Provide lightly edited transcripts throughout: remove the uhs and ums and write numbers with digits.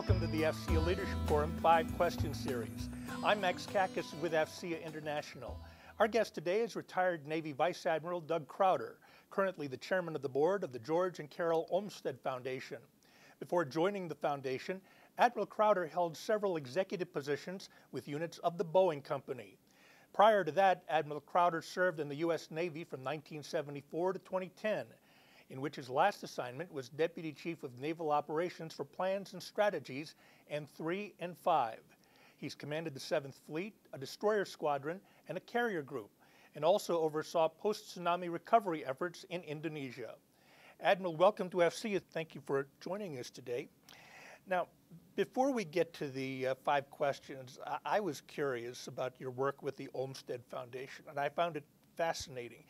Welcome to the AFCEA Leadership Forum 5-Question Series. I'm Max Kakis with AFCEA International. Our guest today is retired Navy Vice Admiral Doug Crowder, currently the chairman of the board of the George and Carol Olmstead Foundation. Before joining the foundation, Admiral Crowder held several executive positions with units of the Boeing Company. Prior to that, Admiral Crowder served in the U.S. Navy from 1974 to 2010, in which his last assignment was Deputy Chief of Naval Operations for Plans and Strategies N3 and 5. He's commanded the 7th Fleet, a destroyer squadron, and a carrier group, and also oversaw post-tsunami recovery efforts in Indonesia. Admiral, welcome to AFCEA. Thank you for joining us today. Now, before we get to the 5 questions, I was curious about your work with the Olmstead Foundation, and I found it fascinating.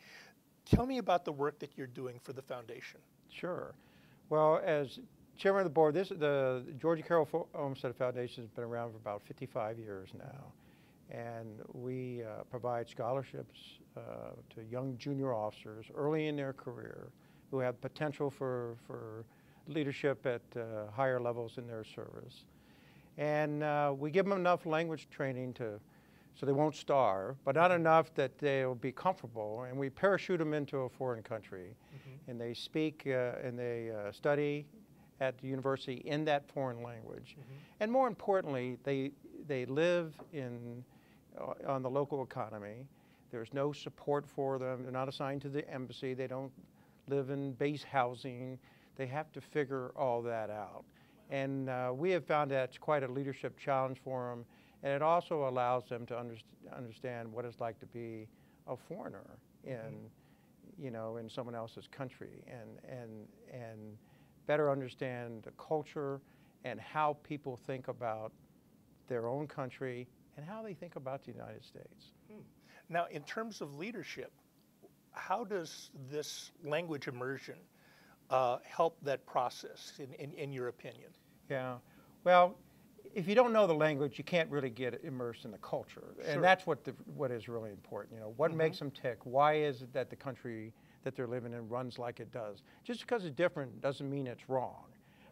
Tell me about the work that you're doing for the foundation. Sure. Well, as chairman of the board, the George and Carol Olmstead Foundation has been around for about 55 years now. And we provide scholarships to young junior officers early in their career who have potential for leadership at higher levels in their service. And we give them enough language training so they won't starve, but not enough that they'll be comfortable. And we parachute them into a foreign country, and they speak and they study at the university in that foreign language. And more importantly, they live on the local economy. There's no support for them. They're not assigned to the embassy. They don't live in base housing. They have to figure all that out. And we have found that's quite a leadership challenge for them. And it also allows them to understand what it's like to be a foreigner in someone else's country, and better understand the culture and how people think about their own country and how they think about the United States. Now, in terms of leadership, how does this language immersion help that process, in your opinion? Yeah, well, if you don't know the language, you can't really get immersed in the culture. Sure. And that's what is really important. What makes them tick? Why is it that the country that they're living in runs like it does? Just because it's different doesn't mean it's wrong.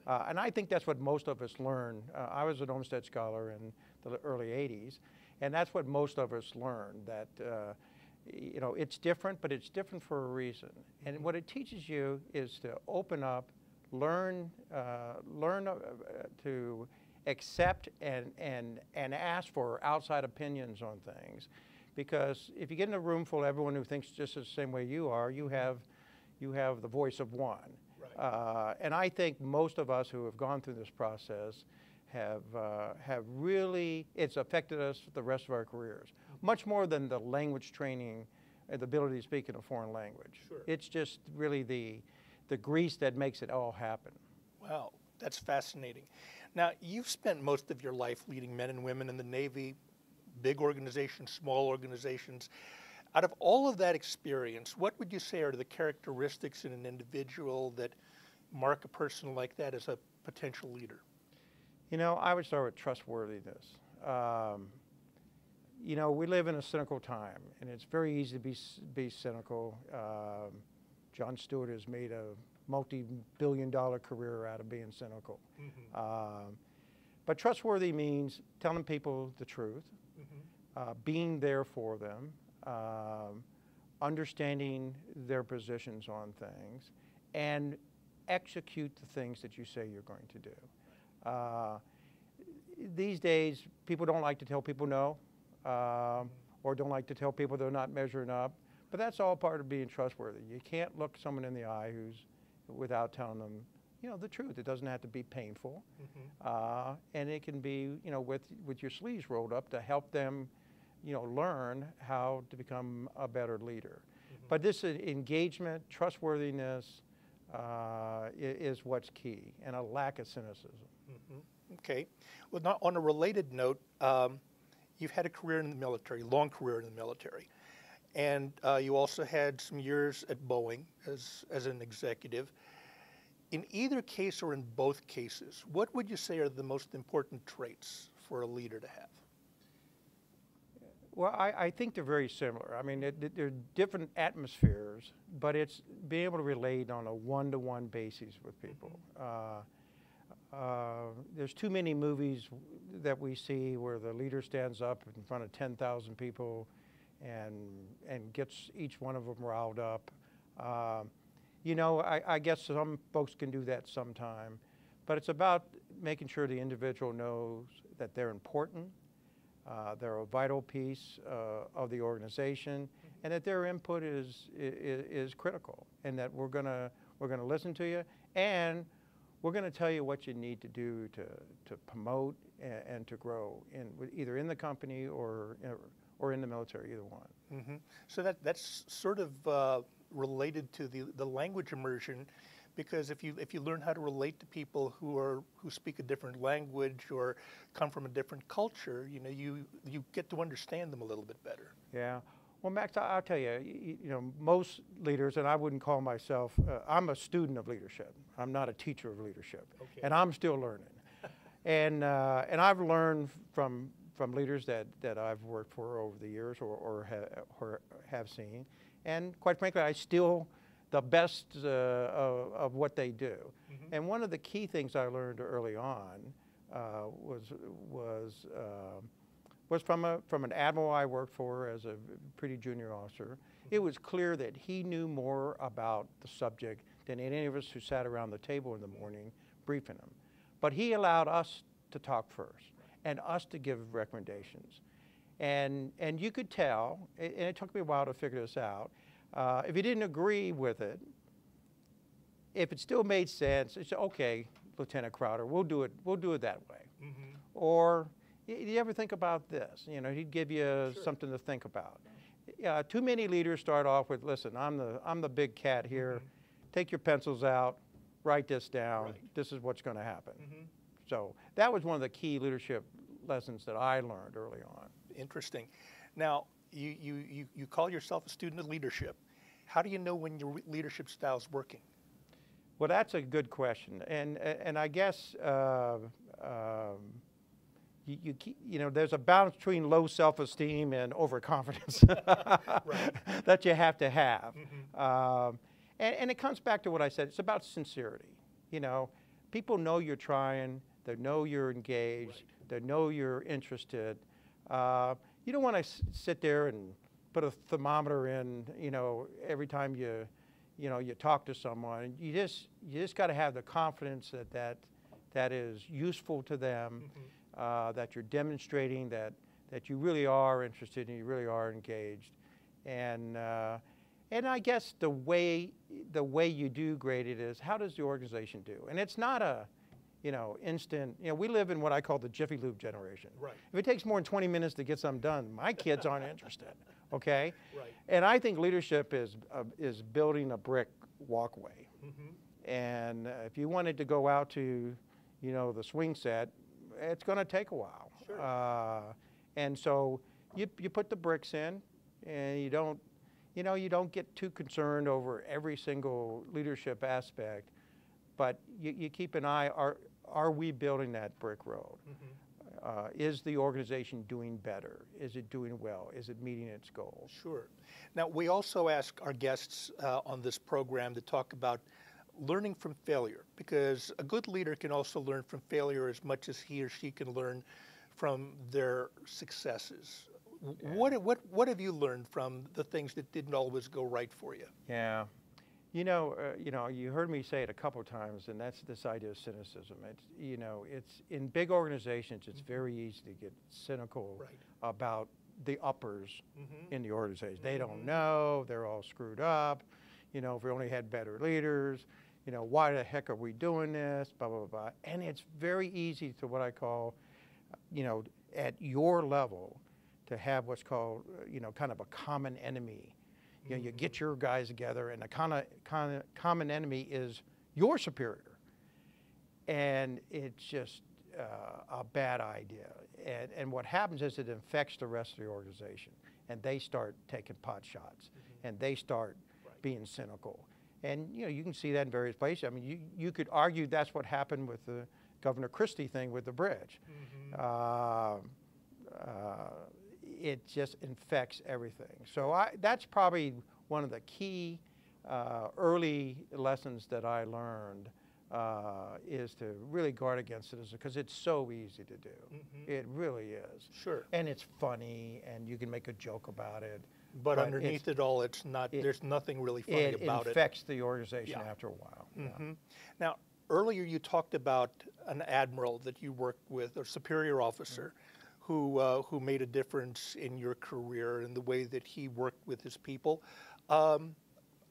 And I think that's what most of us learn. I was an Olmstead Scholar in the early 80s, and that's what most of us learned, that it's different, but it's different for a reason. And what it teaches you is to open up, learn to accept and ask for outside opinions on things. Because if you get in a room full of everyone who thinks just the same way you are, you have the voice of one. Right. And I think most of us who have gone through this process have really, it's affected us the rest of our careers. Much more than the language training and the ability to speak in a foreign language. Sure. It's just really the grease that makes it all happen. Wow, that's fascinating. Now, you've spent most of your life leading men and women in the Navy, big organizations, small organizations. Out of all of that experience, what would you say are the characteristics in an individual that mark a person like that as a potential leader? I would start with trustworthiness. We live in a cynical time, and it's very easy to be cynical. Jon Stewart has made a multi-billion-dollar career out of being cynical. But trustworthy means telling people the truth, being there for them, understanding their positions on things, and execute the things that you say you're going to do. These days, people don't like to tell people no, or don't like to tell people they're not measuring up, but that's all part of being trustworthy. You can't look someone in the eye without telling them, the truth. It doesn't have to be painful, and it can be, with your sleeves rolled up to help them, learn how to become a better leader. But this engagement, trustworthiness, is what's key, and a lack of cynicism. Okay. Well, now, on a related note, you've had a career in the military, long career in the military, and you also had some years at Boeing as an executive. In either case or in both cases, what would you say are the most important traits for a leader to have? Well, I think they're very similar. I mean, they're different atmospheres, but it's being able to relate on a one-to-one basis with people. There's too many movies that we see where the leader stands up in front of 10,000 people and gets each one of them riled up. You know, I guess some folks can do that sometime, but it's about making sure the individual knows that they're important, they're a vital piece of the organization, and that their input is critical, and that we're gonna listen to you, and we're going to tell you what you need to do to promote and to grow either in the company or in the military, either one. Mm-hmm. So that's sort of related to the language immersion, because if you learn how to relate to people who speak a different language or come from a different culture, you know, you get to understand them a little bit better. Yeah. Well, Max, I'll tell you, you know, most leaders, and I wouldn't call myself, I'm a student of leadership. I'm not a teacher of leadership, okay. And I'm still learning. And I've learned from leaders that I've worked for over the years or have seen, and quite frankly, I still the best of what they do. Mm-hmm. And one of the key things I learned early on was from an admiral I worked for as a pretty junior officer. It was clear that he knew more about the subject than any of us who sat around the table in the morning briefing him. But he allowed us to talk first and us to give recommendations. And you could tell, and it took me a while to figure this out, if you didn't agree with it, if it still made sense, it's okay, Lieutenant Crowder, we'll do it that way. Mm-hmm. Or, you ever think about this? You know, he'd give you something to think about. Too many leaders start off with, listen, I'm the big cat here. Mm-hmm. Take your pencils out, write this down. Right. This is what's going to happen. Mm-hmm. So that was one of the key leadership lessons that I learned early on. Interesting. Now, you call yourself a student of leadership. How do you know when your leadership style is working? Well, that's a good question, and I guess you know, there's a balance between low self-esteem and overconfidence that you have to have. Mm-hmm. And it comes back to what I said. It's about sincerity. You know, people know you're trying. They know you're engaged. Right. They know you're interested. You don't want to sit there and put a thermometer in, you know, every time you talk to someone. You just got to have the confidence that is useful to them. Mm-hmm. That you're demonstrating that you really are interested and you really are engaged, and I guess the way you do grade it is, how does the organization do? And it's not a, you know, instant. You know, we live in what I call the Jiffy Lube generation. Right. If it takes more than 20 minutes to get something done, my kids aren't interested. Okay. Right. And I think leadership is building a brick walkway. Mm-hmm. And if you wanted to go out to, you know, the swing set, it's going to take a while. Sure. And so you put the bricks in, and you don't get too concerned over every single leadership aspect, but you keep an eye, are we building that brick road? Mm-hmm. Is the organization doing better? Is it doing well? Is it meeting its goals? Sure. Now, we also ask our guests on this program to talk about learning from failure, because a good leader can also learn from failure as much as he or she can learn from their successes. Yeah. What have you learned from the things that didn't always go right for you? Yeah, you heard me say it a couple of times, and that's this idea of cynicism. It's in big organizations, it's mm-hmm. very easy to get cynical right. about the uppers mm-hmm. in the organization. They mm-hmm. don't know, they're all screwed up. You know, if we only had better leaders, you know, why the heck are we doing this, blah, blah, blah. And it's very easy to what I call, you know, at your level, to have what's called, you know, kind of a common enemy. You know, you get your guys together, and the common enemy is your superior. And it's just a bad idea. And what happens is it infects the rest of the organization, and they start taking pot shots, mm-hmm. and they start being cynical. And, you know, you can see that in various places. I mean, you could argue that's what happened with the Governor Christie thing with the bridge. Mm-hmm. It just infects everything. So that's probably one of the key early lessons that I learned is to really guard against it because it's so easy to do. It really is. Sure. And it's funny, and you can make a joke about it. But underneath it all, it's not. There's nothing really funny about it. It infects the organization after a while. Now, earlier you talked about an admiral that you worked with, or superior officer, who made a difference in your career and the way that he worked with his people.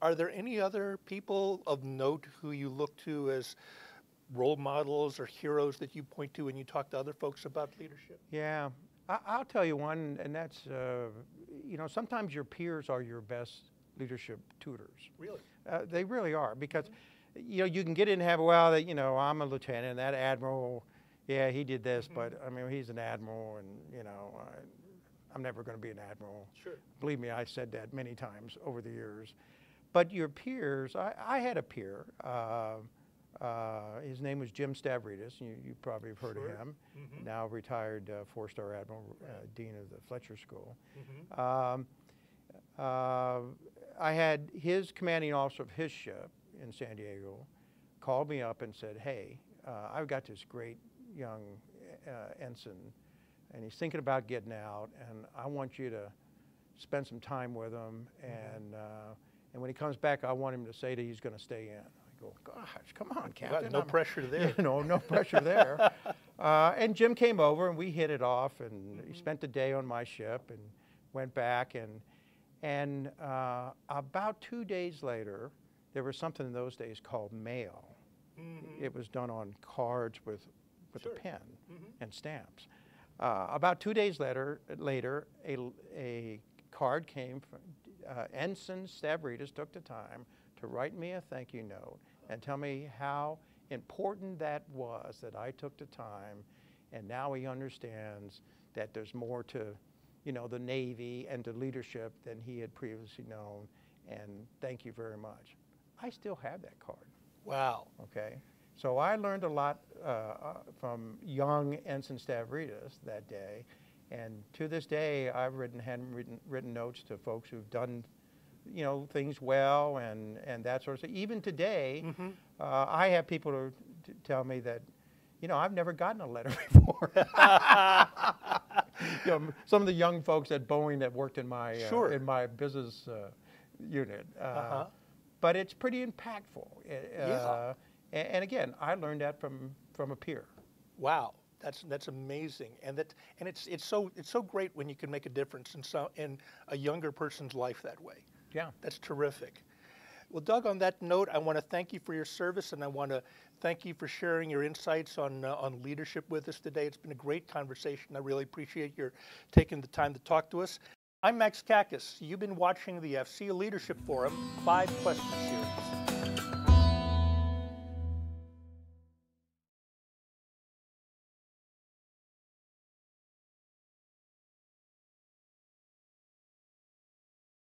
Are there any other people of note who you look to as role models or heroes that you point to when you talk to other folks about leadership? Yeah, I'll tell you one, and that's, you know, sometimes your peers are your best leadership tutors. Really? They really are, because, you know, you can get in and have, well, you know, I'm a lieutenant, that admiral, yeah, he did this, but, I mean, he's an admiral, and, you know, I'm never going to be an admiral. Sure. Believe me, I said that many times over the years. But your peers, I had a peer. His name was Jim Stavridis. You probably have heard of him. Now retired four-star admiral, dean of the Fletcher School. I had his commanding officer of his ship in San Diego called me up and said, hey, I've got this great young ensign, and he's thinking about getting out, and I want you to spend some time with him, and when he comes back, I want him to say that he's going to stay in. I go, gosh, come on, Captain. No pressure there. You know, no pressure there. And Jim came over, and we hit it off, and he spent the day on my ship and went back. And about 2 days later, there was something in those days called mail. It was done on cards with a pen and stamps. About 2 days later, a card came from Ensign Stavridis took the time to write me a thank you note and tell me how important that was, that I took the time, and now he understands that there's more to, you know, the Navy and to leadership than he had previously known, and thank you very much. I still have that card. Wow. Okay. So I learned a lot from young Ensign Stavridis that day. And to this day, I've written notes to folks who've done, you know, things well and that sort of thing. Even today, I have people to tell me that, you know, I've never gotten a letter before. You know, some of the young folks at Boeing that worked in my business unit. But it's pretty impactful. And again, I learned that from a peer. Wow. That's amazing, and it's so great when you can make a difference in a younger person's life that way. Yeah, that's terrific. Well, Doug, on that note, I want to thank you for your service, and I want to thank you for sharing your insights on leadership with us today. It's been a great conversation. I really appreciate your taking the time to talk to us. I'm Max Kakis. You've been watching the AFCEA Leadership Forum 5 Question Series.